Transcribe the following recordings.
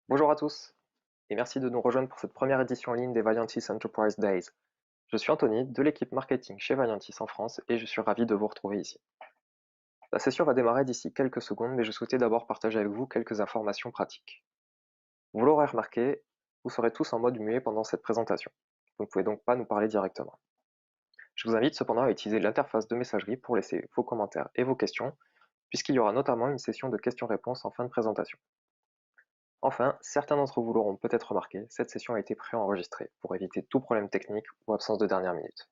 Bonjour à tous et merci de nous rejoindre pour cette première édition en ligne des Vaillantis Enterprise Days. Je suis Anthony de l'équipe marketing chez Vaillantis en France et je suis ravi de vous retrouver ici. La session va démarrer d'ici quelques secondes mais je souhaitais d'abord partager avec vous quelques informations pratiques. Vous l'aurez remarqué, vous serez tous en mode muet pendant cette présentation. Vous ne pouvez donc pas nous parler directement. Je vous invite cependant à utiliser l'interface de messagerie pour laisser vos commentaires et vos questions puisqu'il y aura notamment une session de questions-réponses en fin de présentation. Enfin, certains d'entre vous l'auront peut-être remarqué, cette session a été préenregistrée pour éviter tout problème technique ou absence de dernière minute.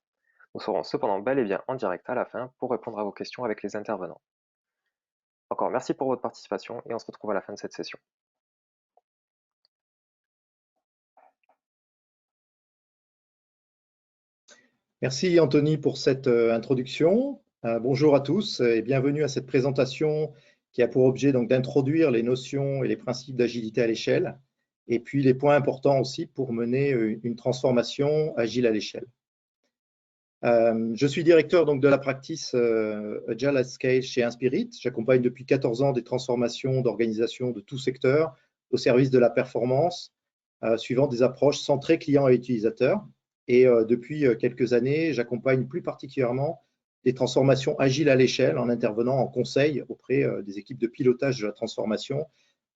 Nous serons cependant bel et bien en direct à la fin pour répondre à vos questions avec les intervenants. Encore merci pour votre participation et on se retrouve à la fin de cette session. Merci Anthony pour cette introduction. Bonjour à tous et bienvenue à cette présentation qui a pour objet donc d'introduire les notions et les principes d'agilité à l'échelle et puis les points importants aussi pour mener une transformation agile à l'échelle. Je suis directeur donc de la practice Agile at Scale chez Inspirit. J'accompagne depuis 14 ans des transformations d'organisation de tout secteur au service de la performance, suivant des approches centrées clients et utilisateurs. Et depuis quelques années, j'accompagne plus particulièrement des transformations agiles à l'échelle en intervenant en conseil auprès des équipes de pilotage de la transformation,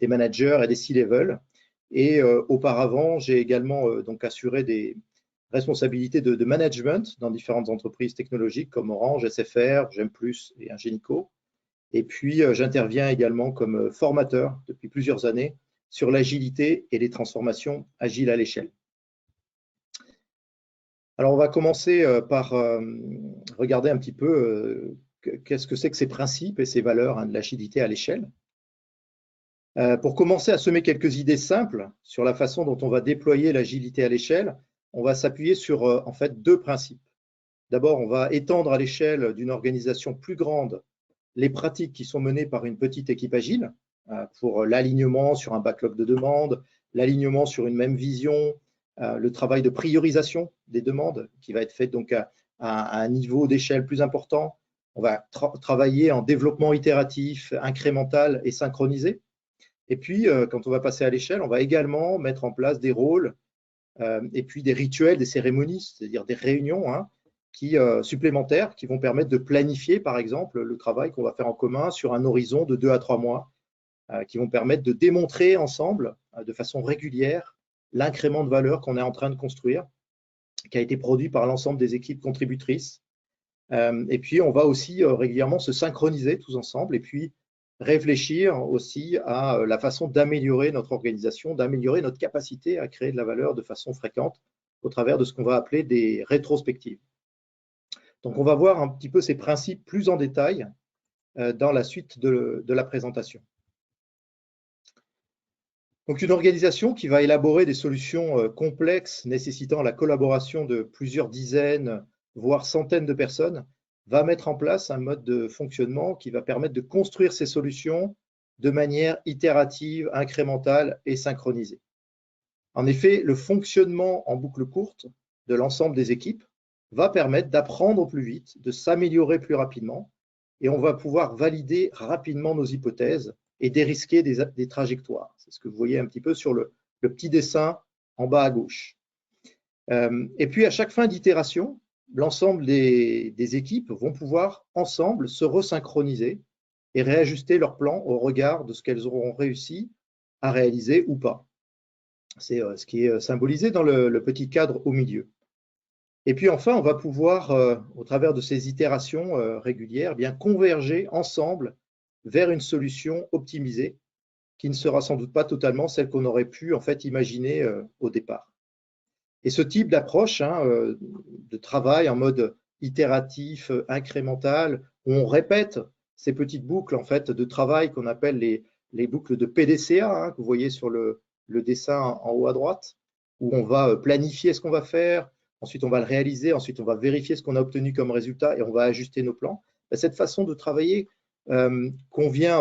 des managers et des C-level. Et auparavant, j'ai également donc assuré des responsabilités de management dans différentes entreprises technologiques comme Orange, SFR, Gemplus et Ingenico. Et puis, j'interviens également comme formateur depuis plusieurs années sur l'agilité et les transformations agiles à l'échelle. Alors, on va commencer par regarder un petit peu qu'est-ce que c'est que ces principes et ces valeurs de l'agilité à l'échelle. Pour commencer à semer quelques idées simples sur la façon dont on va déployer l'agilité à l'échelle, on va s'appuyer sur en fait deux principes. D'abord, on va étendre à l'échelle d'une organisation plus grande les pratiques qui sont menées par une petite équipe agile pour l'alignement sur un backlog de demandes, l'alignement sur une même vision, le travail de priorisation des demandes qui va être fait donc à un niveau d'échelle plus important. On va travailler en développement itératif, incrémental et synchronisé. Et puis, quand on va passer à l'échelle, on va également mettre en place des rôles et puis des rituels, des cérémonies, c'est-à-dire des réunions supplémentaires qui vont permettre de planifier, par exemple, le travail qu'on va faire en commun sur un horizon de 2 à 3 mois, qui vont permettre de démontrer ensemble, de façon régulière, l'incrément de valeur qu'on est en train de construire, qui a été produit par l'ensemble des équipes contributrices. Et puis, on va aussi régulièrement se synchroniser tous ensemble et puis réfléchir aussi à la façon d'améliorer notre organisation, d'améliorer notre capacité à créer de la valeur de façon fréquente au travers de ce qu'on va appeler des rétrospectives. Donc, on va voir un petit peu ces principes plus en détail dans la suite de la présentation. Donc, une organisation qui va élaborer des solutions complexes nécessitant la collaboration de plusieurs dizaines, voire centaines de personnes, va mettre en place un mode de fonctionnement qui va permettre de construire ces solutions de manière itérative, incrémentale et synchronisée. En effet, le fonctionnement en boucle courte de l'ensemble des équipes va permettre d'apprendre plus vite, de s'améliorer plus rapidement, et on va pouvoir valider rapidement nos hypothèses et dérisquer des trajectoires. C'est ce que vous voyez un petit peu sur le petit dessin en bas à gauche. Et puis, à chaque fin d'itération, l'ensemble des équipes vont pouvoir ensemble se resynchroniser et réajuster leur plan au regard de ce qu'elles auront réussi à réaliser ou pas. C'est ce qui est symbolisé dans le petit cadre au milieu. Et puis enfin, on va pouvoir, au travers de ces itérations régulières, bien converger ensemble vers une solution optimisée qui ne sera sans doute pas totalement celle qu'on aurait pu en fait imaginer au départ. Et ce type d'approche de travail en mode itératif, incrémental, où on répète ces petites boucles en fait de travail qu'on appelle les boucles de PDCA, que vous voyez sur le dessin en haut à droite, où on va planifier ce qu'on va faire, ensuite on va le réaliser, ensuite on va vérifier ce qu'on a obtenu comme résultat et on va ajuster nos plans. Cette façon de travailler convient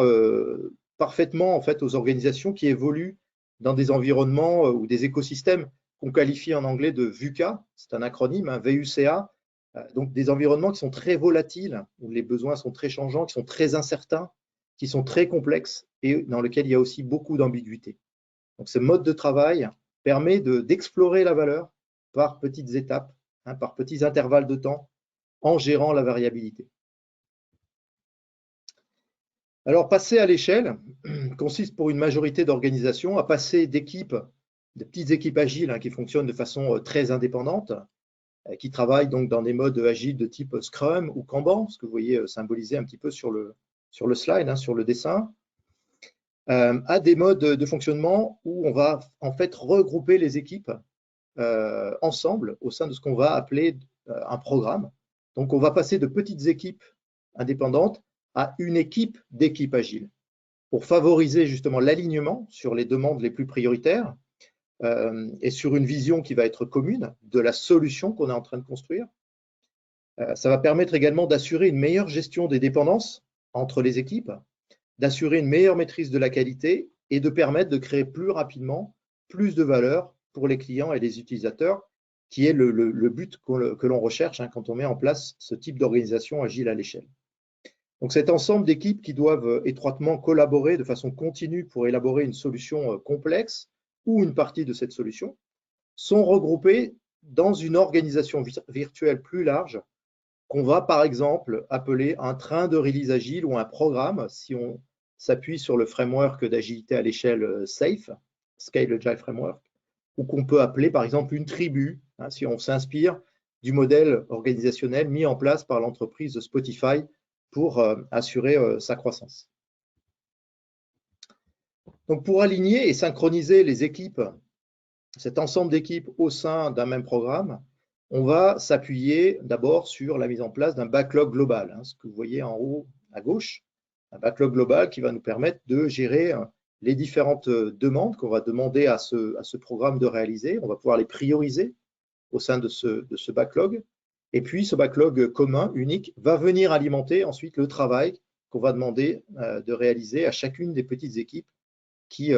parfaitement en fait aux organisations qui évoluent dans des environnements ou des écosystèmes qu'on qualifie en anglais de VUCA, c'est un acronyme, VUCA, donc des environnements qui sont très volatiles, où les besoins sont très changeants, qui sont très incertains, qui sont très complexes et dans lesquels il y a aussi beaucoup d'ambiguïté. Donc, ce mode de travail permet d'explorer la valeur par petites étapes, hein, par petits intervalles de temps, en gérant la variabilité. Alors, passer à l'échelle consiste pour une majorité d'organisations à passer d'équipes, de petites équipes agiles hein, qui fonctionnent de façon très indépendante, qui travaillent donc dans des modes agiles de type Scrum ou Kanban, ce que vous voyez symbolisé un petit peu sur le slide, hein, sur le dessin, à des modes de fonctionnement où on va en fait regrouper les équipes ensemble au sein de ce qu'on va appeler un programme. Donc, on va passer de petites équipes indépendantes à une équipe d'équipes agiles pour favoriser justement l'alignement sur les demandes les plus prioritaires et sur une vision qui va être commune de la solution qu'on est en train de construire. Ça va permettre également d'assurer une meilleure gestion des dépendances entre les équipes, d'assurer une meilleure maîtrise de la qualité et de permettre de créer plus rapidement plus de valeur pour les clients et les utilisateurs, qui est le but que l'on recherche hein, quand on met en place ce type d'organisation agile à l'échelle. Donc cet ensemble d'équipes qui doivent étroitement collaborer de façon continue pour élaborer une solution complexe ou une partie de cette solution sont regroupées dans une organisation virtuelle plus large qu'on va par exemple appeler un train de release agile ou un programme si on s'appuie sur le framework d'agilité à l'échelle SAFe, Scale Agile Framework, ou qu'on peut appeler par exemple une tribu, hein, si on s'inspire du modèle organisationnel mis en place par l'entreprise Spotify pour assurer sa croissance. Donc pour aligner et synchroniser les équipes, cet ensemble d'équipes au sein d'un même programme, on va s'appuyer d'abord sur la mise en place d'un backlog global, hein, ce que vous voyez en haut à gauche, un backlog global qui va nous permettre de gérer les différentes demandes qu'on va demander à ce programme de réaliser. On va pouvoir les prioriser au sein de ce backlog. Et puis, ce backlog commun, unique, va venir alimenter ensuite le travail qu'on va demander de réaliser à chacune des petites équipes qui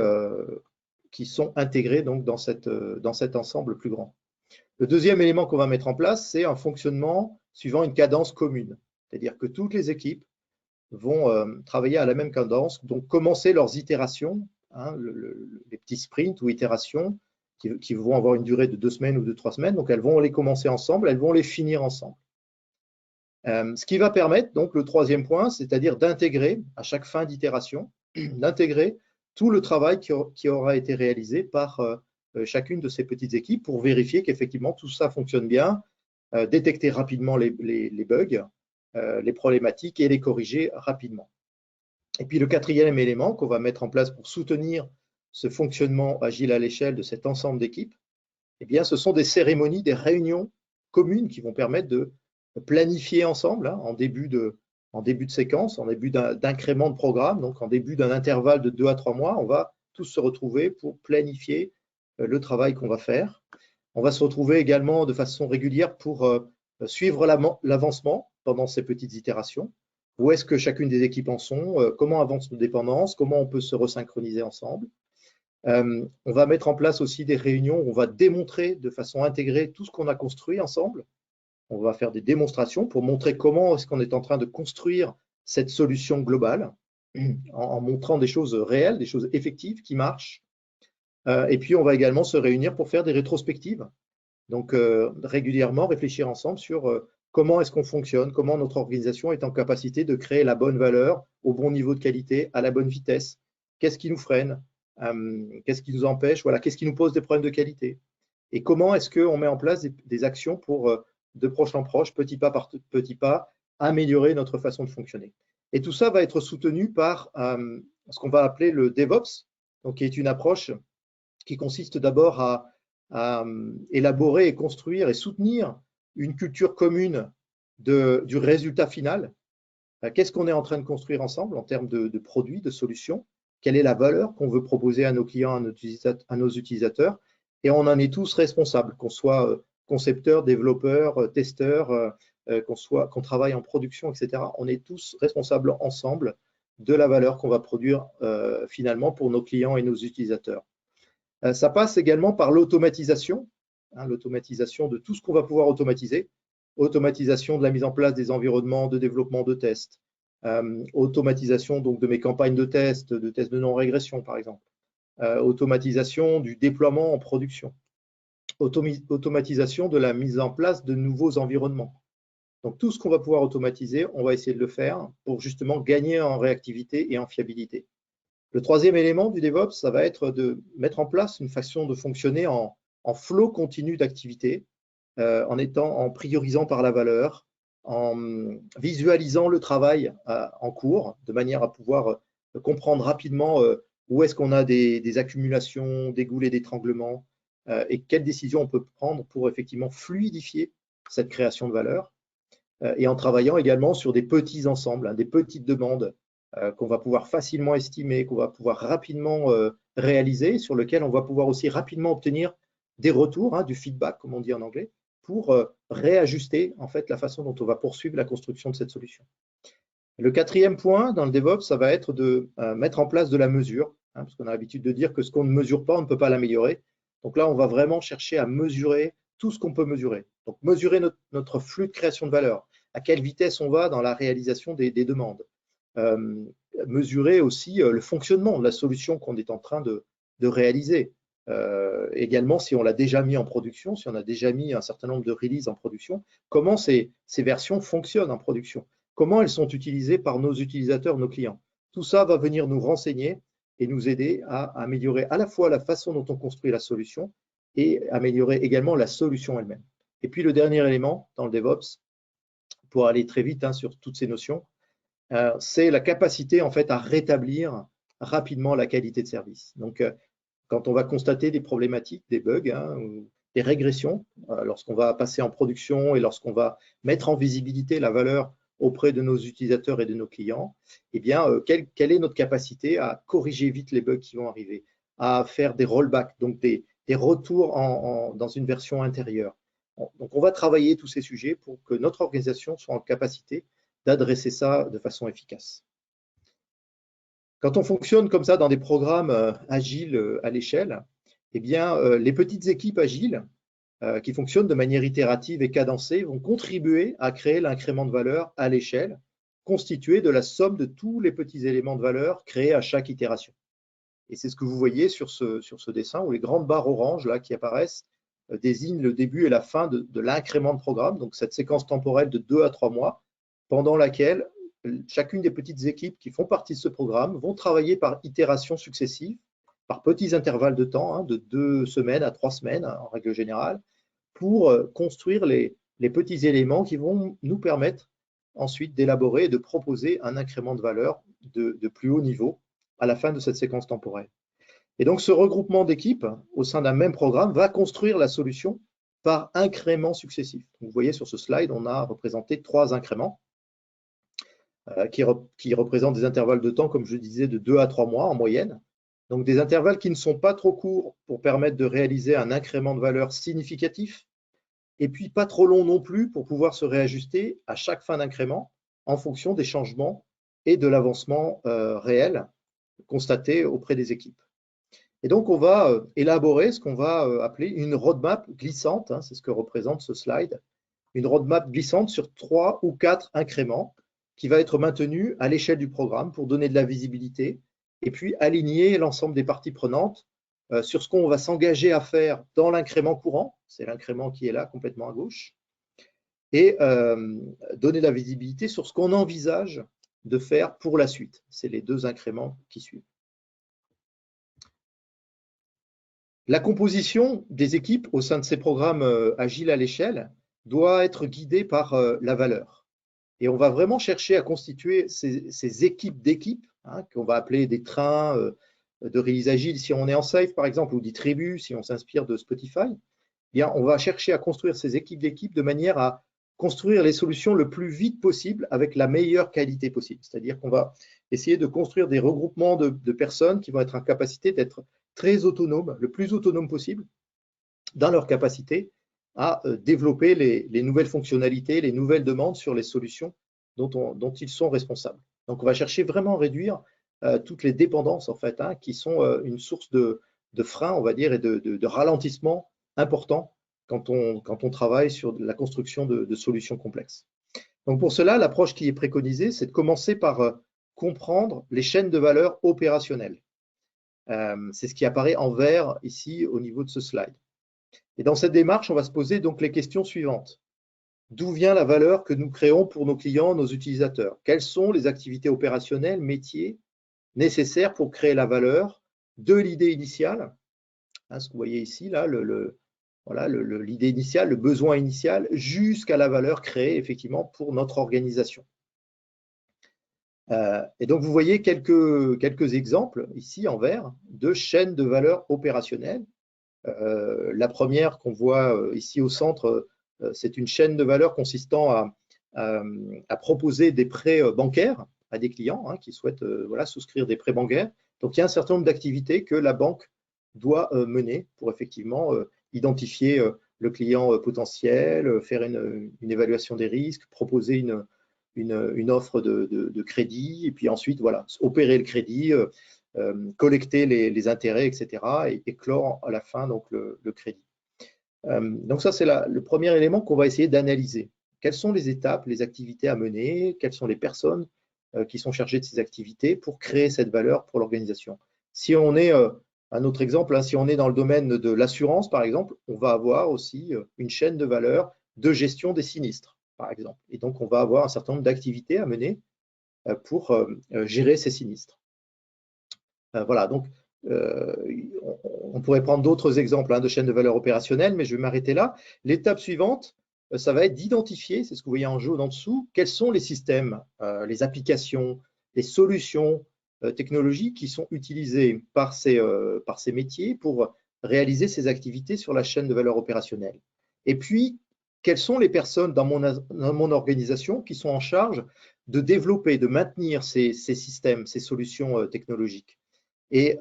sont intégrées donc, dans cet ensemble plus grand. Le deuxième élément qu'on va mettre en place, c'est un fonctionnement suivant une cadence commune. C'est-à-dire que toutes les équipes vont travailler à la même cadence, donc commencer leurs itérations, hein, les petits sprints ou itérations, qui vont avoir une durée de 2 semaines ou de 3 semaines. Donc, elles vont les commencer ensemble, elles vont les finir ensemble. Ce qui va permettre, donc, le troisième point, c'est-à-dire d'intégrer, à chaque fin d'itération, d'intégrer tout le travail qui aura été réalisé par chacune de ces petites équipes pour vérifier qu'effectivement tout ça fonctionne bien, détecter rapidement les bugs, les problématiques et les corriger rapidement. Et puis, le quatrième élément qu'on va mettre en place pour soutenir ce fonctionnement agile à l'échelle de cet ensemble d'équipes, eh bien, ce sont des cérémonies, des réunions communes qui vont permettre de planifier ensemble hein, en début de séquence, en début d'incrément de programme, donc en début d'un intervalle de 2 à 3 mois, on va tous se retrouver pour planifier le travail qu'on va faire. On va se retrouver également de façon régulière pour suivre l'avancement pendant ces petites itérations. Où est-ce que chacune des équipes en sont, comment avancent nos dépendances, comment on peut se resynchroniser ensemble. On va mettre en place aussi des réunions où on va démontrer de façon intégrée tout ce qu'on a construit ensemble. On va faire des démonstrations pour montrer comment est-ce qu'on est en train de construire cette solution globale en montrant des choses réelles, des choses effectives qui marchent. Et puis, on va également se réunir pour faire des rétrospectives. Donc, régulièrement réfléchir ensemble sur comment est-ce qu'on fonctionne, comment notre organisation est en capacité de créer la bonne valeur au bon niveau de qualité, à la bonne vitesse. Qu'est-ce qui nous freine? Qu'est-ce qui nous empêche? Voilà, qu'est-ce qui nous pose des problèmes de qualité? Et comment est-ce qu'on met en place des actions pour, de proche en proche, petit pas par petit pas, améliorer notre façon de fonctionner? Et tout ça va être soutenu par ce qu'on va appeler le DevOps, donc qui est une approche qui consiste d'abord à élaborer et construire et soutenir une culture commune du résultat final. Qu'est-ce qu'on est en train de construire ensemble en termes de produits, de solutions? Quelle est la valeur qu'on veut proposer à nos clients, à nos utilisateurs? Et on en est tous responsables, qu'on soit concepteur, développeur, testeur, qu'on travaille en production, etc. On est tous responsables ensemble de la valeur qu'on va produire finalement pour nos clients et nos utilisateurs. Ça passe également par l'automatisation, hein, l'automatisation de tout ce qu'on va pouvoir automatiser, automatisation de la mise en place des environnements de développement de tests, automatisation donc de mes campagnes de tests de non-régression par exemple, automatisation du déploiement en production, automatisation de la mise en place de nouveaux environnements. Donc tout ce qu'on va pouvoir automatiser, on va essayer de le faire pour justement gagner en réactivité et en fiabilité. Le troisième élément du DevOps, ça va être de mettre en place une façon de fonctionner en flot continu d'activité, en priorisant par la valeur, en visualisant le travail en cours, de manière à pouvoir comprendre rapidement où est-ce qu'on a des accumulations, des goulets d'étranglement, et quelles décisions on peut prendre pour effectivement fluidifier cette création de valeur, et en travaillant également sur des petits ensembles, des petites demandes qu'on va pouvoir facilement estimer, qu'on va pouvoir rapidement réaliser, sur lesquelles on va pouvoir aussi rapidement obtenir des retours, du feedback, comme on dit en anglais, pour réajuster en fait la façon dont on va poursuivre la construction de cette solution. Le quatrième point dans le DevOps, ça va être de mettre en place de la mesure, parce qu'on a l'habitude de dire que ce qu'on ne mesure pas, on ne peut pas l'améliorer. Donc là, on va vraiment chercher à mesurer tout ce qu'on peut mesurer. Donc mesurer notre flux de création de valeur, à quelle vitesse on va dans la réalisation des demandes. Mesurer aussi le fonctionnement de la solution qu'on est en train de réaliser. Également, si on l'a déjà mis en production, si on a déjà mis un certain nombre de releases en production, comment ces versions fonctionnent en production, comment elles sont utilisées par nos utilisateurs, nos clients. Tout ça va venir nous renseigner et nous aider à améliorer à la fois la façon dont on construit la solution et améliorer également la solution elle-même. Et puis le dernier élément dans le DevOps, pour aller très vite sur toutes ces notions, c'est la capacité en fait à rétablir rapidement la qualité de service. Donc, quand on va constater des problématiques, des bugs, ou des régressions, lorsqu'on va passer en production et lorsqu'on va mettre en visibilité la valeur auprès de nos utilisateurs et de nos clients, eh bien, quelle est notre capacité à corriger vite les bugs qui vont arriver, à faire des rollbacks, donc des retours dans une version intérieure. Donc, on va travailler tous ces sujets pour que notre organisation soit en capacité d'adresser ça de façon efficace. Quand on fonctionne comme ça dans des programmes agiles à l'échelle, eh bien, les petites équipes agiles qui fonctionnent de manière itérative et cadencée vont contribuer à créer l'incrément de valeur à l'échelle, constitué de la somme de tous les petits éléments de valeur créés à chaque itération. Et c'est ce que vous voyez sur ce dessin, où les grandes barres oranges là, qui apparaissent désignent le début et la fin de l'incrément de programme, donc cette séquence temporelle de 2 à 3 mois, pendant laquelle chacune des petites équipes qui font partie de ce programme vont travailler par itérations successives, par petits intervalles de temps, de 2 semaines à 3 semaines en règle générale, pour construire les petits éléments qui vont nous permettre ensuite d'élaborer et de proposer un incrément de valeur de plus haut niveau à la fin de cette séquence temporelle. Et donc ce regroupement d'équipes au sein d'un même programme va construire la solution par incréments successifs. Vous voyez sur ce slide, on a représenté 3 incréments qui représentent des intervalles de temps, comme je disais, de 2 à 3 mois en moyenne. Donc des intervalles qui ne sont pas trop courts pour permettre de réaliser un incrément de valeur significatif, et puis pas trop long non plus pour pouvoir se réajuster à chaque fin d'incrément en fonction des changements et de l'avancement réel constaté auprès des équipes. Et donc on va élaborer ce qu'on va appeler une roadmap glissante, c'est ce que représente ce slide, une roadmap glissante sur 3 ou 4 incréments qui va être maintenue à l'échelle du programme pour donner de la visibilité et puis aligner l'ensemble des parties prenantes sur ce qu'on va s'engager à faire dans l'incrément courant, c'est l'incrément qui est là complètement à gauche, et donner de la visibilité sur ce qu'on envisage de faire pour la suite. C'est les 2 incréments qui suivent. La composition des équipes au sein de ces programmes agiles à l'échelle doit être guidée par la valeur. Et on va vraiment chercher à constituer ces équipes d'équipes, qu'on va appeler des trains de release agile si on est en Safe par exemple, ou des tribus si on s'inspire de Spotify. Eh bien, on va chercher à construire ces équipes d'équipes de manière à construire les solutions le plus vite possible avec la meilleure qualité possible. C'est-à-dire qu'on va essayer de construire des regroupements de personnes qui vont être en capacité d'être très autonomes, le plus autonome possible, dans leur capacité à développer les nouvelles fonctionnalités, les nouvelles demandes sur les solutions dont ils sont responsables. Donc, on va chercher vraiment à réduire toutes les dépendances, en fait, qui sont une source de frein, on va dire, et de ralentissement important quand on travaille sur la construction de solutions complexes. Donc, pour cela, l'approche qui est préconisée, c'est de commencer par comprendre les chaînes de valeur opérationnelles. C'est ce qui apparaît en vert ici au niveau de ce slide. Et dans cette démarche, on va se poser donc les questions suivantes. D'où vient la valeur que nous créons pour nos clients, nos utilisateurs? Quelles sont les activités opérationnelles, métiers nécessaires pour créer la valeur de l'idée initiale? Ce que vous voyez ici, là, voilà, l'idée initiale, le besoin initial, jusqu'à la valeur créée effectivement pour notre organisation. Et donc, vous voyez quelques exemples ici en vert de chaînes de valeur opérationnelles. La première qu'on voit ici au centre, c'est une chaîne de valeur consistant à proposer des prêts bancaires à des clients qui souhaitent voilà, souscrire des prêts bancaires. Donc, il y a un certain nombre d'activités que la banque doit mener pour effectivement identifier le client potentiel, faire une évaluation des risques, proposer une offre de crédit, et puis ensuite, voilà, opérer le crédit, collecter les intérêts, etc., et clore à la fin donc, le crédit. Donc ça, c'est le premier élément qu'on va essayer d'analyser. Quelles sont les étapes, les activités à mener? Quelles sont les personnes qui sont chargées de ces activités pour créer cette valeur pour l'organisation? Si on est, un autre exemple, si on est dans le domaine de l'assurance, par exemple, on va avoir aussi une chaîne de valeur de gestion des sinistres, par exemple. Et donc, on va avoir un certain nombre d'activités à mener pour gérer ces sinistres. Voilà, donc on pourrait prendre d'autres exemples de chaînes de valeur opérationnelles, mais je vais m'arrêter là. L'étape suivante, ça va être d'identifier, c'est ce que vous voyez en jaune en dessous, quels sont les systèmes, les applications, les solutions technologiques qui sont utilisées par ces métiers pour réaliser ces activités sur la chaîne de valeur opérationnelle. Et puis, quelles sont les personnes dans mon organisation qui sont en charge de développer, de maintenir ces systèmes, ces solutions technologiques. Et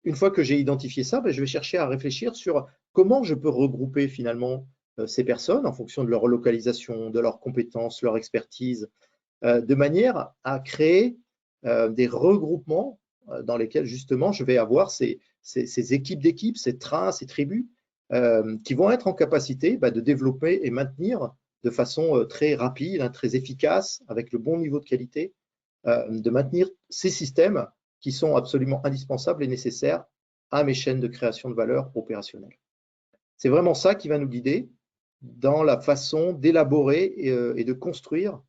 une fois que j'ai identifié ça, je vais chercher à réfléchir sur comment je peux regrouper finalement ces personnes en fonction de leur localisation, de leurs compétences, leur expertise, de manière à créer des regroupements dans lesquels justement je vais avoir ces équipes d'équipes, ces trains, ces tribus qui vont être en capacité de développer et maintenir de façon très rapide, très efficace, avec le bon niveau de qualité, de maintenir ces systèmes qui sont absolument indispensables et nécessaires à mes chaînes de création de valeur opérationnelles. C'est vraiment ça qui va nous guider dans la façon d'élaborer et de construire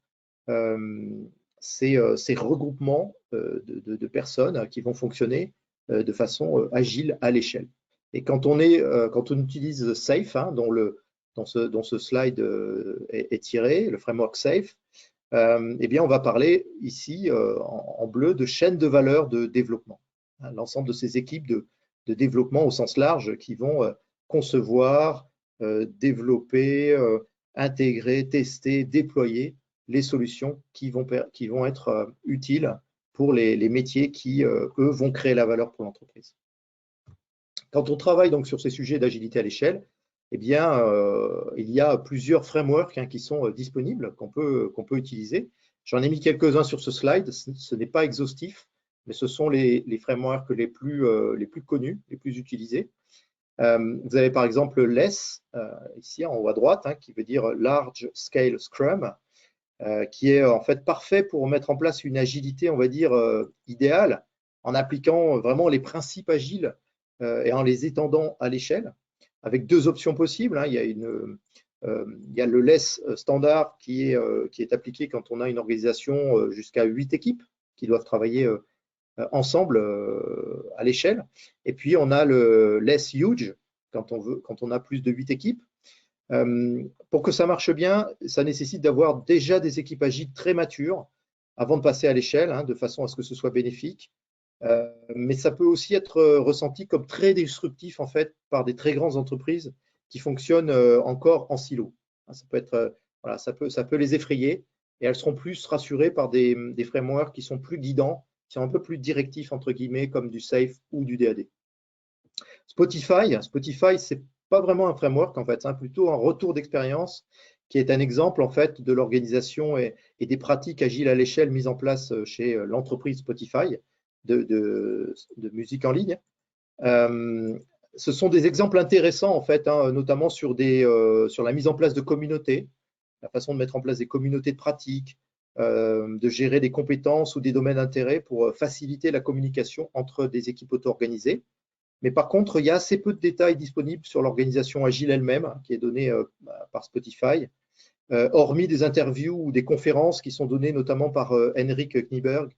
ces regroupements de personnes qui vont fonctionner de façon agile à l'échelle. Et quand on utilise SAFe, dont ce slide est tiré, le framework SAFe, eh bien, on va parler ici en bleu de chaîne de valeur de développement. L'ensemble de ces équipes de développement au sens large qui vont concevoir, développer, intégrer, tester, déployer les solutions qui vont être utiles pour les métiers qui, eux, vont créer la valeur pour l'entreprise. Quand on travaille donc sur ces sujets d'agilité à l'échelle, eh bien, il y a plusieurs frameworks qui sont disponibles, qu'on peut utiliser. J'en ai mis quelques-uns sur ce slide, ce n'est pas exhaustif, mais ce sont les frameworks les plus connus, les plus utilisés. Vous avez par exemple LESS, ici en haut à droite, qui veut dire Large Scale Scrum, qui est en fait parfait pour mettre en place une agilité, on va dire, idéale, en appliquant vraiment les principes agiles et en les étendant à l'échelle, avec deux options possibles. Il y a le LESS standard qui est appliqué quand on a une organisation jusqu'à 8 équipes qui doivent travailler ensemble à l'échelle. Et puis, on a le LESS Huge quand on a plus de 8 équipes. Pour que ça marche bien, ça nécessite d'avoir déjà des équipes agiles très matures avant de passer à l'échelle, de façon à ce que ce soit bénéfique. Mais ça peut aussi être ressenti comme très destructif en fait par des très grandes entreprises qui fonctionnent encore en silo. Ça peut être, voilà, ça peut les effrayer et elles seront plus rassurées par des frameworks qui sont plus guidants, qui sont un peu plus directifs entre guillemets, comme du SAFe ou du DAD. Spotify, c'est pas vraiment un framework en fait, plutôt un retour d'expérience qui est un exemple en fait de l'organisation et des pratiques agiles à l'échelle mises en place chez l'entreprise Spotify de musique en ligne. Ce sont des exemples intéressants en fait, notamment sur la mise en place de communautés, la façon de mettre en place des communautés de pratiques, de gérer des compétences ou des domaines d'intérêt pour faciliter la communication entre des équipes auto-organisées. Mais par contre, il y a assez peu de détails disponibles sur l'organisation agile elle-même, qui est donnée par Spotify, hormis des interviews ou des conférences qui sont données notamment par Henrik Knieberg,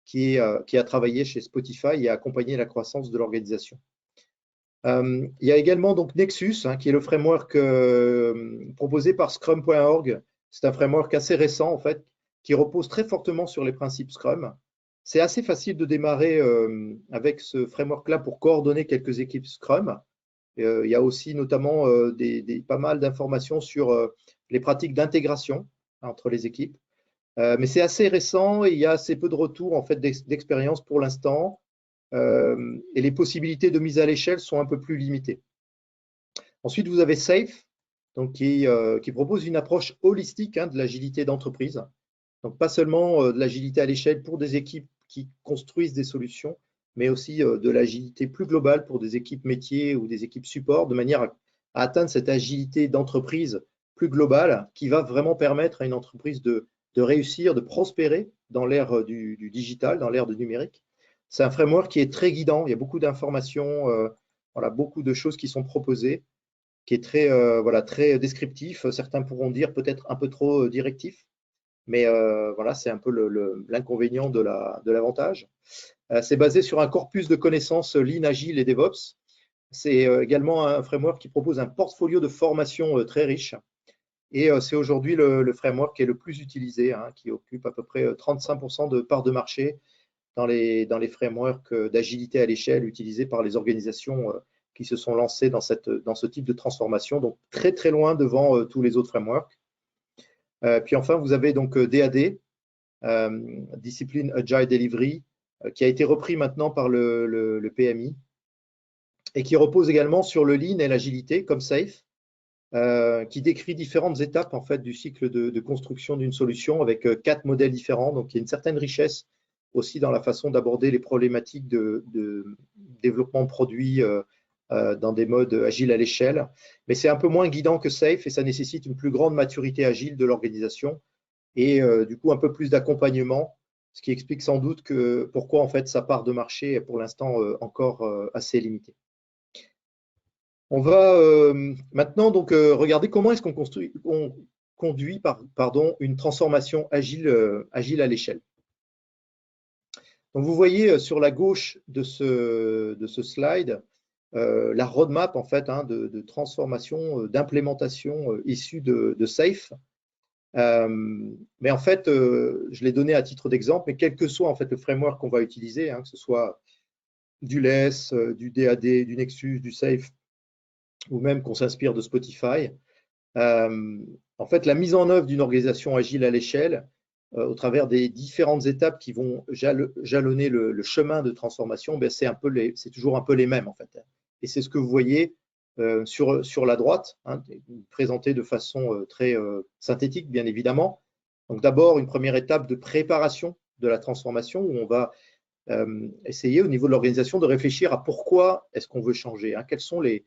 qui a travaillé chez Spotify et a accompagné la croissance de l'organisation. Il y a également donc Nexus, qui est le framework proposé par Scrum.org. C'est un framework assez récent, en fait, qui repose très fortement sur les principes Scrum. C'est assez facile de démarrer avec ce framework-là pour coordonner quelques équipes Scrum. Il y a aussi notamment pas mal d'informations sur les pratiques d'intégration entre les équipes. Mais c'est assez récent et il y a assez peu de retours en fait, d'expérience pour l'instant. Et les possibilités de mise à l'échelle sont un peu plus limitées. Ensuite, vous avez SAFe, donc qui propose une approche holistique de l'agilité d'entreprise. Donc, pas seulement de l'agilité à l'échelle pour des équipes qui construisent des solutions, mais aussi de l'agilité plus globale pour des équipes métiers ou des équipes support, de manière à atteindre cette agilité d'entreprise plus globale qui va vraiment permettre à une entreprise de réussir, de prospérer dans l'ère du digital, dans l'ère du numérique. C'est un framework qui est très guidant, il y a beaucoup d'informations, voilà, beaucoup de choses qui sont proposées, qui est très, très descriptif. Certains pourront dire peut-être un peu trop directif, mais voilà, c'est un peu l'inconvénient de l'avantage. C'est basé sur un corpus de connaissances Lean, Agile et DevOps. C'est également un framework qui propose un portfolio de formation très riche. Et c'est aujourd'hui le framework qui est le plus utilisé, qui occupe à peu près 35% de part de marché dans les frameworks d'agilité à l'échelle utilisés par les organisations qui se sont lancées dans ce type de transformation, donc très très loin devant tous les autres frameworks. Puis enfin, vous avez donc DAD, Discipline Agile Delivery, qui a été repris maintenant par le PMI et qui repose également sur le Lean et l'agilité comme SAFe, qui décrit différentes étapes en fait, du cycle de construction d'une solution avec 4 modèles différents. Donc, il y a une certaine richesse aussi dans la façon d'aborder les problématiques de développement de produits dans des modes agiles à l'échelle. Mais c'est un peu moins guidant que SAFe et ça nécessite une plus grande maturité agile de l'organisation et du coup un peu plus d'accompagnement, ce qui explique sans doute pourquoi en fait sa part de marché est pour l'instant encore assez limitée. On va maintenant donc regarder comment est-ce qu'on conduit une transformation agile à l'échelle. Donc vous voyez sur la gauche de ce slide la roadmap en fait de transformation, d'implémentation issue de SAFe. Mais en fait, je l'ai donné à titre d'exemple, mais quel que soit en fait le framework qu'on va utiliser, que ce soit du LESS, du DAD, du Nexus, du SAFe, ou même qu'on s'inspire de Spotify. En fait, la mise en œuvre d'une organisation agile à l'échelle, au travers des différentes étapes qui vont jalonner le chemin de transformation, ben c'est toujours un peu les mêmes en fait. Et c'est ce que vous voyez sur la droite, présenté de façon très synthétique, bien évidemment. Donc d'abord, une première étape de préparation de la transformation où on va essayer au niveau de l'organisation de réfléchir à pourquoi est-ce qu'on veut changer, quels sont les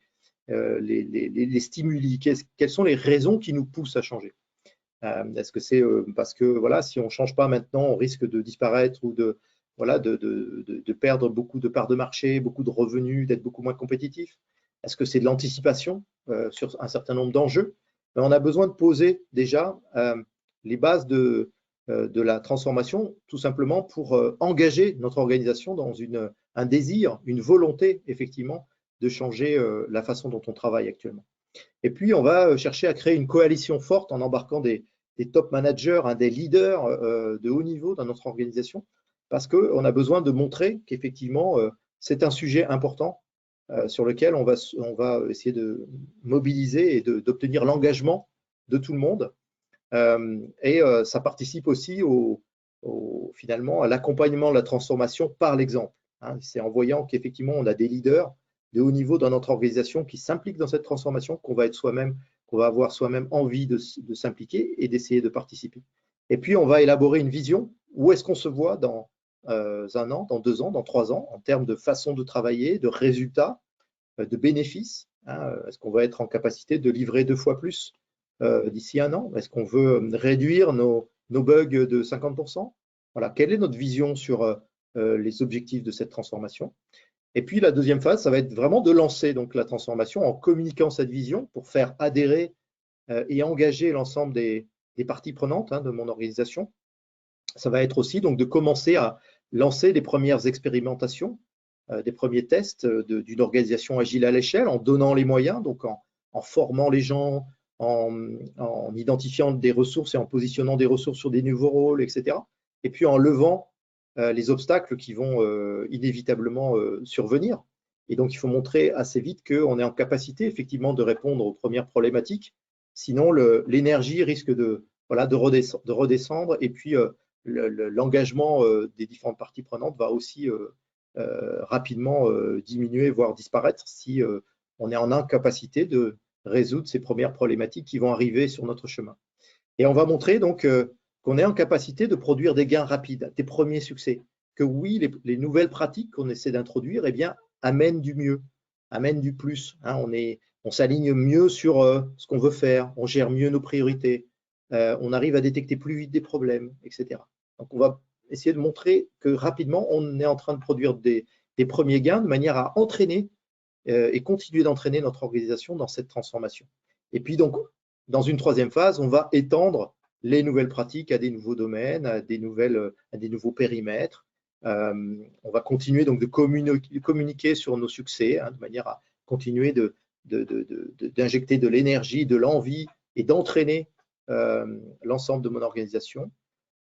stimuli, quelles sont les raisons qui nous poussent à changer. Est-ce que c'est parce que voilà, si on ne change pas maintenant, on risque de disparaître ou de perdre beaucoup de parts de marché, beaucoup de revenus, d'être beaucoup moins compétitif? Est-ce que c'est de l'anticipation sur un certain nombre d'enjeux? On a besoin de poser déjà les bases de la transformation, tout simplement pour engager notre organisation dans un désir, une volonté, effectivement, de changer la façon dont on travaille actuellement. Et puis, on va chercher à créer une coalition forte en embarquant des top managers, des leaders de haut niveau dans notre organisation, parce qu'on a besoin de montrer qu'effectivement, c'est un sujet important sur lequel on va essayer de mobiliser et d'obtenir l'engagement de tout le monde. Et ça participe aussi finalement à l'accompagnement de la transformation par l'exemple. C'est en voyant qu'effectivement, on a des leaders de haut niveau dans notre organisation qui s'impliquent dans cette transformation qu'on va avoir soi-même envie de s'impliquer et d'essayer de participer. Et puis, on va élaborer une vision. Où est-ce qu'on se voit dans 1 an, dans 2 ans, dans 3 ans, en termes de façon de travailler, de résultats, de bénéfices? Est-ce qu'on va être en capacité de livrer 2 fois plus d'ici 1 an? Est-ce qu'on veut réduire nos nos bugs de 50%. Voilà, quelle est notre vision sur les objectifs de cette transformation? Et puis la deuxième phase, ça va être vraiment de lancer donc la transformation en communiquant cette vision pour faire adhérer et engager l'ensemble des parties prenantes de mon organisation. Ça va être aussi donc de commencer à lancer des premières expérimentations, des premiers tests d'une organisation agile à l'échelle, en donnant les moyens, donc en formant les gens, en identifiant des ressources et en positionnant des ressources sur des nouveaux rôles, etc. Et puis en levant les obstacles qui vont inévitablement survenir. Et donc, il faut montrer assez vite qu'on est en capacité effectivement de répondre aux premières problématiques. Sinon, l'énergie risque de redescendre et puis l'engagement des différentes parties prenantes va aussi rapidement diminuer, voire disparaître si on est en incapacité de résoudre ces premières problématiques qui vont arriver sur notre chemin. Et on va montrer donc qu'on est en capacité de produire des gains rapides, des premiers succès, que oui, les nouvelles pratiques qu'on essaie d'introduire amènent du mieux, amènent du plus. On s'aligne mieux sur ce qu'on veut faire, on gère mieux nos priorités, on arrive à détecter plus vite des problèmes, etc. Donc, on va essayer de montrer que rapidement, on est en train de produire des premiers gains de manière à entraîner et continuer d'entraîner notre organisation dans cette transformation. Et puis, donc, dans une troisième phase, on va étendre les nouvelles pratiques à des nouveaux domaines, à des nouveaux périmètres. On va continuer donc de communiquer sur nos succès de manière à continuer d'injecter de l'énergie, de l'envie et d'entraîner l'ensemble de mon organisation.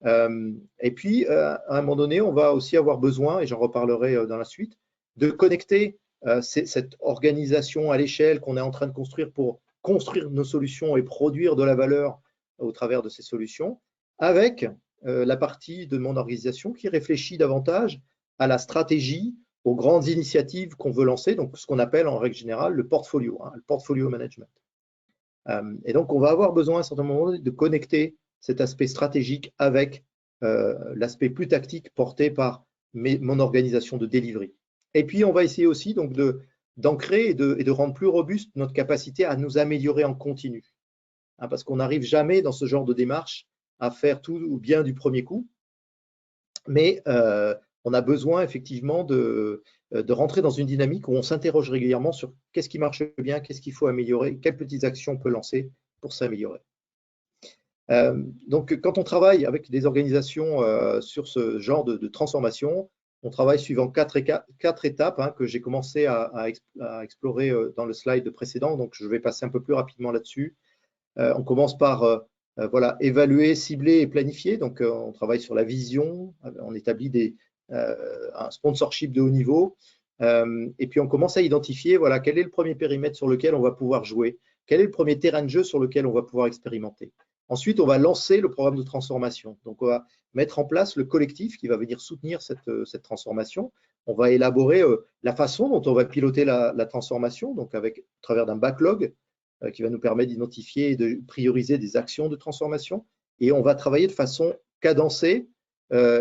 Et puis, à un moment donné, on va aussi avoir besoin, et j'en reparlerai dans la suite, de connecter cette organisation à l'échelle qu'on est en train de construire pour construire nos solutions et produire de la valeur au travers de ces solutions, avec la partie de mon organisation qui réfléchit davantage à la stratégie, aux grandes initiatives qu'on veut lancer, donc ce qu'on appelle en règle générale le portfolio management. Et donc, on va avoir besoin à un certain moment de connecter cet aspect stratégique avec l'aspect plus tactique porté par mon organisation de delivery. Et puis, on va essayer aussi donc d'ancrer et de rendre plus robuste notre capacité à nous améliorer en continu. Parce qu'on n'arrive jamais dans ce genre de démarche à faire tout bien du premier coup. Mais on a besoin effectivement de rentrer dans une dynamique où on s'interroge régulièrement sur qu'est-ce qui marche bien, qu'est-ce qu'il faut améliorer, quelles petites actions on peut lancer pour s'améliorer. Donc, quand on travaille avec des organisations sur ce genre de transformation, on travaille suivant quatre étapes que j'ai commencé à explorer dans le slide précédent, donc je vais passer un peu plus rapidement là-dessus. On commence par évaluer, cibler et planifier. Donc, on travaille sur la vision, on établit un sponsorship de haut niveau, et puis on commence à identifier quel est le premier périmètre sur lequel on va pouvoir jouer, quel est le premier terrain de jeu sur lequel on va pouvoir expérimenter. Ensuite, on va lancer le programme de transformation. Donc, on va mettre en place le collectif qui va venir soutenir cette transformation. On va élaborer la façon dont on va piloter la transformation, donc à travers d'un backlog qui va nous permettre d'identifier et de prioriser des actions de transformation. Et on va travailler de façon cadencée,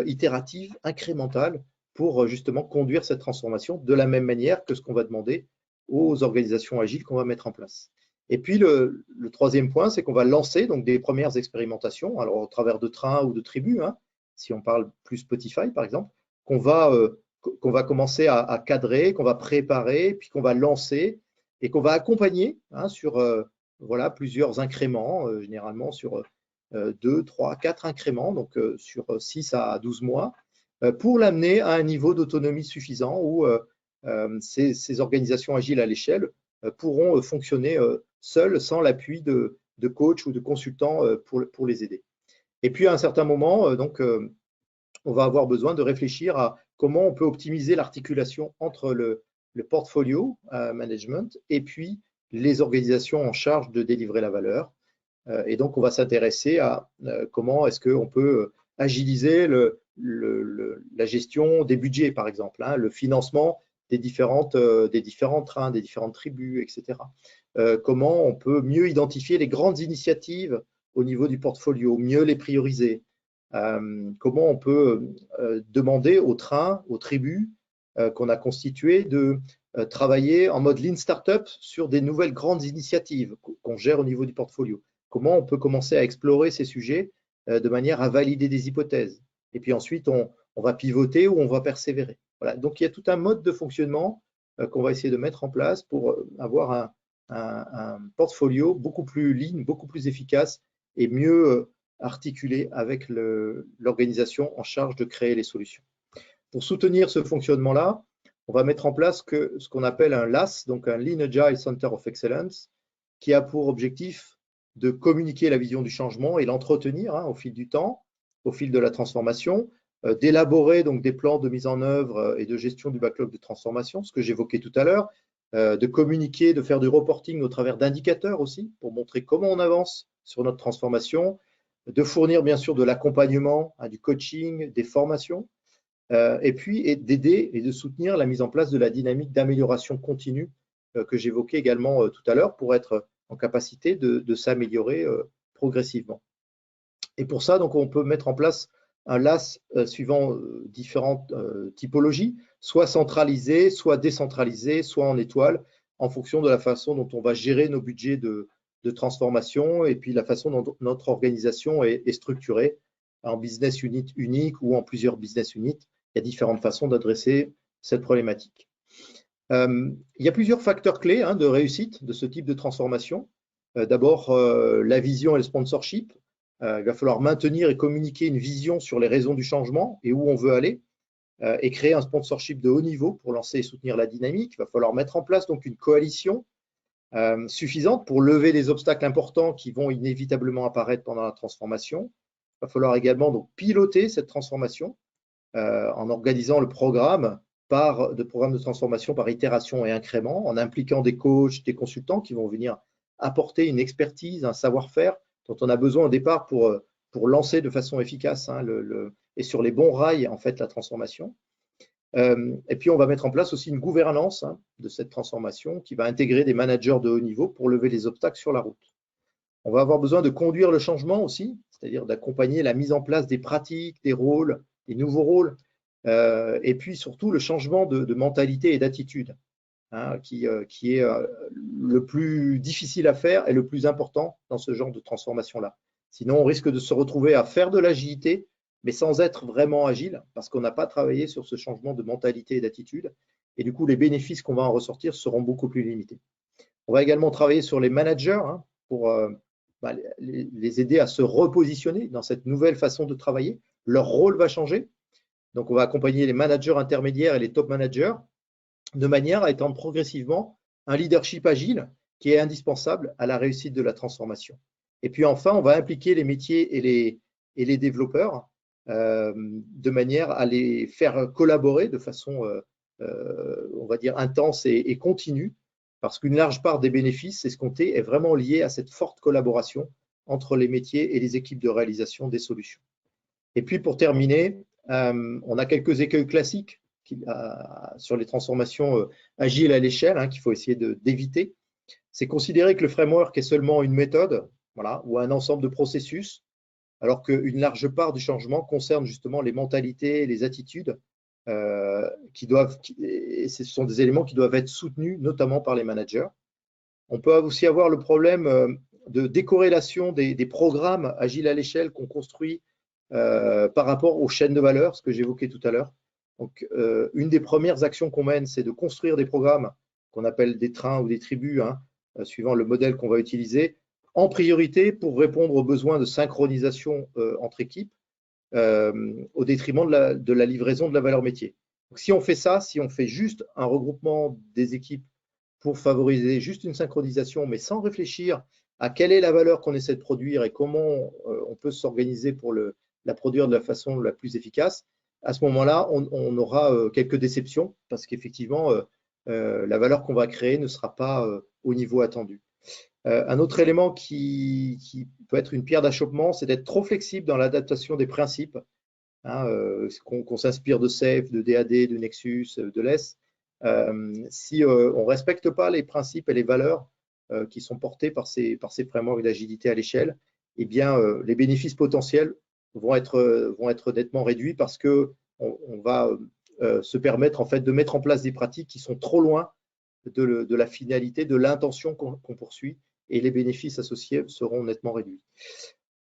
itérative, incrémentale, pour justement conduire cette transformation de la même manière que ce qu'on va demander aux organisations agiles qu'on va mettre en place. Et puis, le troisième point, c'est qu'on va lancer donc des premières expérimentations, alors au travers de trains ou de tribus, si on parle plus Spotify, par exemple, qu'on va commencer à cadrer, qu'on va préparer, puis qu'on va lancer et qu'on va accompagner sur plusieurs incréments, généralement sur 2, 3, 4 incréments, donc sur 6 à 12 mois, pour l'amener à un niveau d'autonomie suffisant où ces organisations agiles à l'échelle pourront fonctionner seules sans l'appui de coachs ou de consultants pour les aider. Et puis à un certain moment, on va avoir besoin de réfléchir à comment on peut optimiser l'articulation entre le portfolio management et puis les organisations en charge de délivrer la valeur. Et donc, on va s'intéresser à comment est-ce qu'on peut agiliser la gestion des budgets, par exemple, le financement des différents trains, des différentes tribus, etc. Comment on peut mieux identifier les grandes initiatives au niveau du portfolio, mieux les prioriser. Comment on peut demander aux trains, aux tribus qu'on a constituées de travailler en mode Lean Startup sur des nouvelles grandes initiatives qu'on gère au niveau du portfolio. Comment on peut commencer à explorer ces sujets de manière à valider des hypothèses. Et puis ensuite, on va pivoter ou on va persévérer. Voilà. Donc, il y a tout un mode de fonctionnement qu'on va essayer de mettre en place pour avoir un portfolio beaucoup plus lean, beaucoup plus efficace et mieux articulé avec l'organisation en charge de créer les solutions. Pour soutenir ce fonctionnement-là, on va mettre en place ce qu'on appelle un LAS, donc un Lean Agile Center of Excellence, qui a pour objectif de communiquer la vision du changement et l'entretenir au fil du temps, au fil de la transformation, d'élaborer donc des plans de mise en œuvre et de gestion du backlog de transformation, ce que j'évoquais tout à l'heure, de communiquer, de faire du reporting au travers d'indicateurs aussi, pour montrer comment on avance sur notre transformation, de fournir bien sûr de l'accompagnement, du coaching, des formations, et puis d'aider et de soutenir la mise en place de la dynamique d'amélioration continue que j'évoquais également tout à l'heure pour être en capacité de s'améliorer progressivement. Et pour ça, donc, on peut mettre en place un LAS suivant différentes typologies, soit centralisé, soit décentralisé, soit en étoile, en fonction de la façon dont on va gérer nos budgets de transformation et puis la façon dont notre organisation est structurée en business unit unique ou en plusieurs business units. Il y a différentes façons d'adresser cette problématique. Il y a plusieurs facteurs clés de réussite de ce type de transformation. D'abord, la vision et le sponsorship. Il va falloir maintenir et communiquer une vision sur les raisons du changement et où on veut aller et créer un sponsorship de haut niveau pour lancer et soutenir la dynamique. Il va falloir mettre en place donc une coalition suffisante pour lever les obstacles importants qui vont inévitablement apparaître pendant la transformation. Il va falloir également donc piloter cette transformation en organisant le programme de transformation par itération et incrément, en impliquant des coachs, des consultants qui vont venir apporter une expertise, un savoir-faire dont on a besoin au départ pour lancer de façon efficace et sur les bons rails en fait la transformation. Et puis on va mettre en place aussi une gouvernance de cette transformation qui va intégrer des managers de haut niveau pour lever les obstacles sur la route. On va avoir besoin de conduire le changement aussi, c'est-à-dire d'accompagner la mise en place des pratiques, des rôles, des nouveaux rôles, et puis surtout le changement de mentalité et d'attitude, qui est le plus difficile à faire et le plus important dans ce genre de transformation-là. Sinon, on risque de se retrouver à faire de l'agilité, mais sans être vraiment agile, parce qu'on n'a pas travaillé sur ce changement de mentalité et d'attitude. Et du coup, les bénéfices qu'on va en ressortir seront beaucoup plus limités. On va également travailler sur les managers pour les aider à se repositionner dans cette nouvelle façon de travailler. Leur rôle va changer. Donc, on va accompagner les managers intermédiaires et les top managers de manière à étendre progressivement un leadership agile qui est indispensable à la réussite de la transformation. Et puis enfin, on va impliquer les métiers et les développeurs de manière à les faire collaborer de façon, on va dire, intense et continue, parce qu'une large part des bénéfices escomptés est vraiment liée à cette forte collaboration entre les métiers et les équipes de réalisation des solutions. Et puis pour terminer, on a quelques écueils classiques sur les transformations agiles à l'échelle qu'il faut essayer d'éviter. C'est considérer que le framework est seulement une méthode, ou un ensemble de processus, alors qu'une large part du changement concerne justement les mentalités et les attitudes et ce sont des éléments qui doivent être soutenus, notamment par les managers. On peut aussi avoir le problème de décorrélation des programmes agiles à l'échelle qu'on construit par rapport aux chaînes de valeur, ce que j'évoquais tout à l'heure. Donc, une des premières actions qu'on mène, c'est de construire des programmes qu'on appelle des trains ou des tribus, suivant le modèle qu'on va utiliser, en priorité pour répondre aux besoins de synchronisation entre équipes, au détriment de la livraison de la valeur métier. Donc, si on fait ça, si on fait juste un regroupement des équipes pour favoriser juste une synchronisation, mais sans réfléchir à quelle est la valeur qu'on essaie de produire et comment on peut s'organiser pour la produire de la façon la plus efficace, à ce moment-là, on aura quelques déceptions parce qu'effectivement, la valeur qu'on va créer ne sera pas au niveau attendu. Un autre élément qui peut être une pierre d'achoppement, c'est d'être trop flexible dans l'adaptation des principes, qu'on s'inspire de SAFe, de DAD, de Nexus, de LESS. Si on ne respecte pas les principes et les valeurs qui sont portés par ces frameworks d'agilité à l'échelle, eh bien, les bénéfices potentiels vont être nettement réduits parce qu'on va se permettre en fait de mettre en place des pratiques qui sont trop loin de la finalité, de l'intention qu'on poursuit, et les bénéfices associés seront nettement réduits.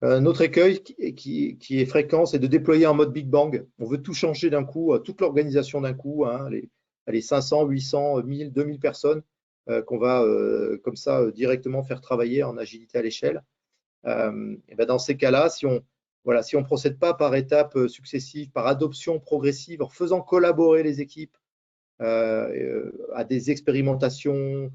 Un autre écueil qui est fréquent, c'est de déployer en mode Big Bang. On veut tout changer d'un coup, toute l'organisation d'un coup, hein, les 500, 800, 1000, 2000 personnes qu'on va comme ça directement faire travailler en agilité à l'échelle. Et ben dans ces cas-là, si on procède pas par étapes successives, par adoption progressive, en faisant collaborer les équipes à des expérimentations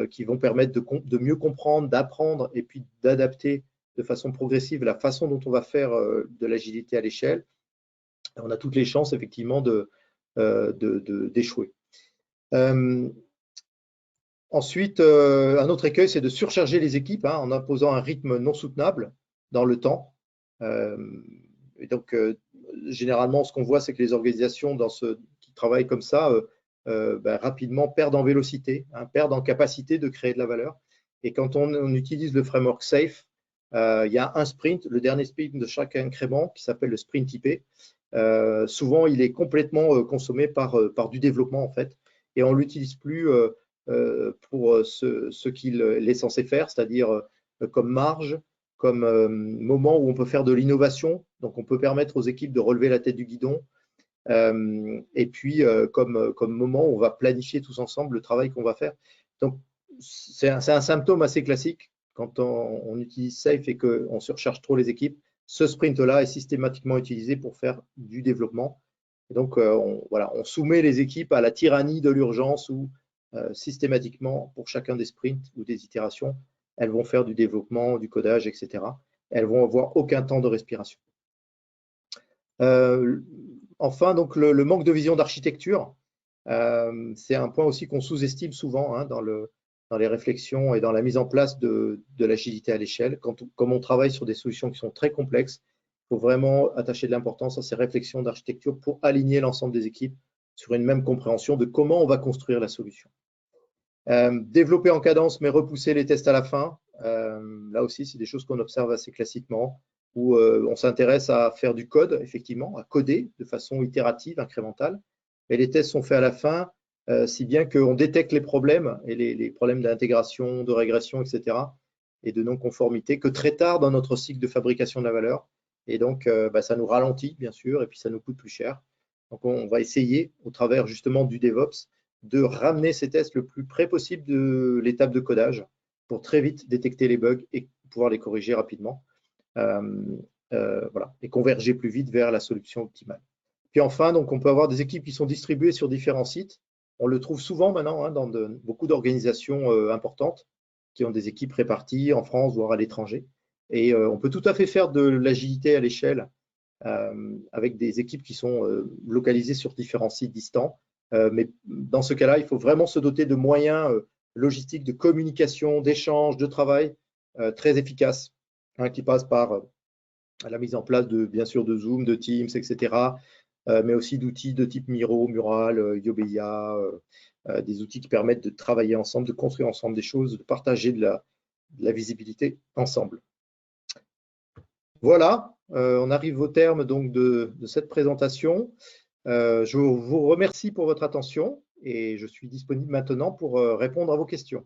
qui vont permettre de mieux comprendre, d'apprendre et puis d'adapter de façon progressive la façon dont on va faire de l'agilité à l'échelle, on a toutes les chances effectivement d'échouer. Ensuite, un autre écueil, c'est de surcharger les équipes en imposant un rythme non soutenable dans le temps. Et donc, généralement, ce qu'on voit, c'est que les organisations qui travaillent comme ça rapidement perdent en vélocité, perdent en capacité de créer de la valeur. Et quand on utilise le framework SAFe, il y a un sprint, le dernier sprint de chaque incrément qui s'appelle le sprint IP. Souvent, il est complètement consommé par du développement en fait, et on ne l'utilise plus pour ce qu'il est censé faire, c'est-à-dire comme marge, comme moment où on peut faire de l'innovation, donc on peut permettre aux équipes de relever la tête du guidon, et puis comme moment où on va planifier tous ensemble le travail qu'on va faire. Donc c'est un symptôme assez classique quand on utilise Safe et qu'on surcharge trop les équipes. Ce sprint-là est systématiquement utilisé pour faire du développement. Et donc on soumet les équipes à la tyrannie de l'urgence où systématiquement, pour chacun des sprints ou des itérations, elles vont faire du développement, du codage, etc. Elles vont avoir aucun temps de respiration. Enfin, donc le manque de vision d'architecture, c'est un point aussi qu'on sous-estime souvent dans les réflexions et dans la mise en place de l'agilité à l'échelle. Comme on travaille sur des solutions qui sont très complexes, il faut vraiment attacher de l'importance à ces réflexions d'architecture pour aligner l'ensemble des équipes sur une même compréhension de comment on va construire la solution. Développer en cadence mais repousser les tests à la fin, là aussi c'est des choses qu'on observe assez classiquement, où on s'intéresse à faire du code, effectivement, à coder de façon itérative, incrémentale, et les tests sont faits à la fin, si bien qu'on détecte les problèmes, et les problèmes d'intégration, de régression, etc., et de non-conformité, que très tard dans notre cycle de fabrication de la valeur, et donc ça nous ralentit, bien sûr, et puis ça nous coûte plus cher. Donc on va essayer, au travers justement du DevOps, de ramener ces tests le plus près possible de l'étape de codage pour très vite détecter les bugs et pouvoir les corriger rapidement. Voilà, et converger plus vite vers la solution optimale. Puis enfin, donc, on peut avoir des équipes qui sont distribuées sur différents sites. On le trouve souvent maintenant dans beaucoup d'organisations importantes qui ont des équipes réparties en France, voire à l'étranger. Et on peut tout à fait faire de l'agilité à l'échelle avec des équipes qui sont localisées sur différents sites distants. Mais dans ce cas-là, il faut vraiment se doter de moyens logistiques, de communication, d'échange, de travail très efficaces, qui passent par la mise en place bien sûr de Zoom, de Teams, etc., mais aussi d'outils de type Miro, Mural, Yobeya, des outils qui permettent de travailler ensemble, de construire ensemble des choses, de partager de la visibilité ensemble. Voilà, on arrive au terme donc de cette présentation. Je vous remercie pour votre attention et je suis disponible maintenant pour répondre à vos questions.